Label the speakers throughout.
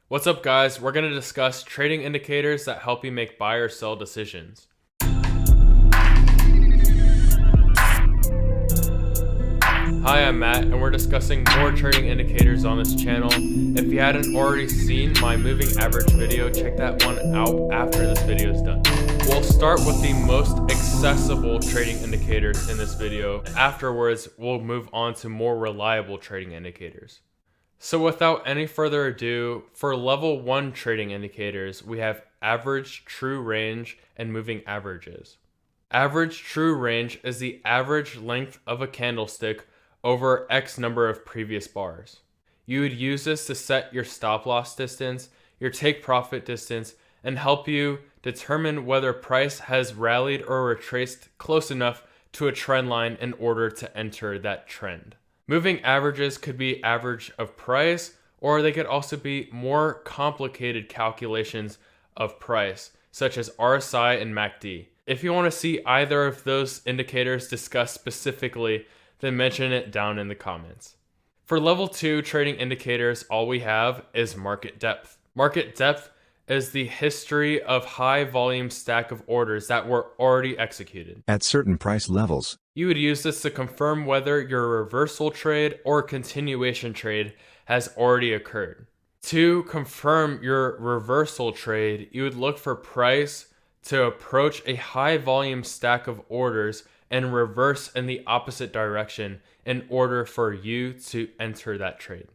Speaker 1: What's up, guys? We're going to discuss trading indicators that help you make buy or sell decisions. Hi, I'm Matt, and we're discussing more trading indicators on this channel. If you hadn't already seen my moving average video, check that one out after this video is done. We'll start with the most accessible trading indicators in this video. Afterwards, we'll move on to more reliable trading indicators. So without any further ado, for level 1 trading indicators, we have average true range and moving averages. Average true range is the average length of a candlestick over X number of previous bars. You would use this to set your stop loss distance, your take profit distance, and help you determine whether price has rallied or retraced close enough to a trend line in order to enter that trend. Moving averages could be average of price, or they could also be more complicated calculations of price, such as RSI and MACD. If you want to see either of those indicators discussed specifically, then mention it down in the comments. For level 2 trading indicators, all we have is market depth. Market depth is the history of high volume stack of orders that were already executed
Speaker 2: at certain price levels.
Speaker 1: You would use this to confirm whether your reversal trade or continuation trade has already occurred. To confirm your reversal trade, you would look for price to approach a high volume stack of orders and reverse in the opposite direction in order for you to enter that trade.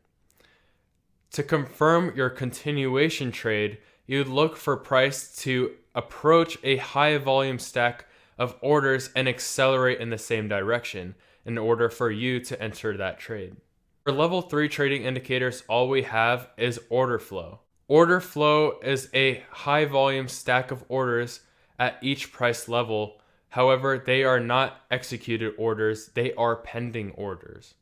Speaker 1: To confirm your continuation trade, you'd look for price to approach a high volume stack of orders and accelerate in the same direction in order for you to enter that trade. For level 3 trading indicators, all we have is order flow. Order flow is a high volume stack of orders at each price level. However, they are not executed orders, they are pending orders.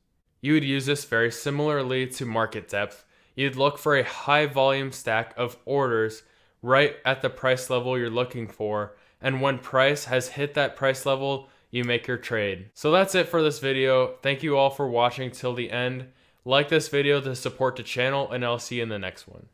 Speaker 1: You would use this very similarly to market depth. You'd look for a high volume stack of orders right at the price level you're looking for, and when price has hit that price level, you make your trade. So that's it for this video. Thank you all for watching till the end. Like this video to support the channel, and I'll see you in the next one.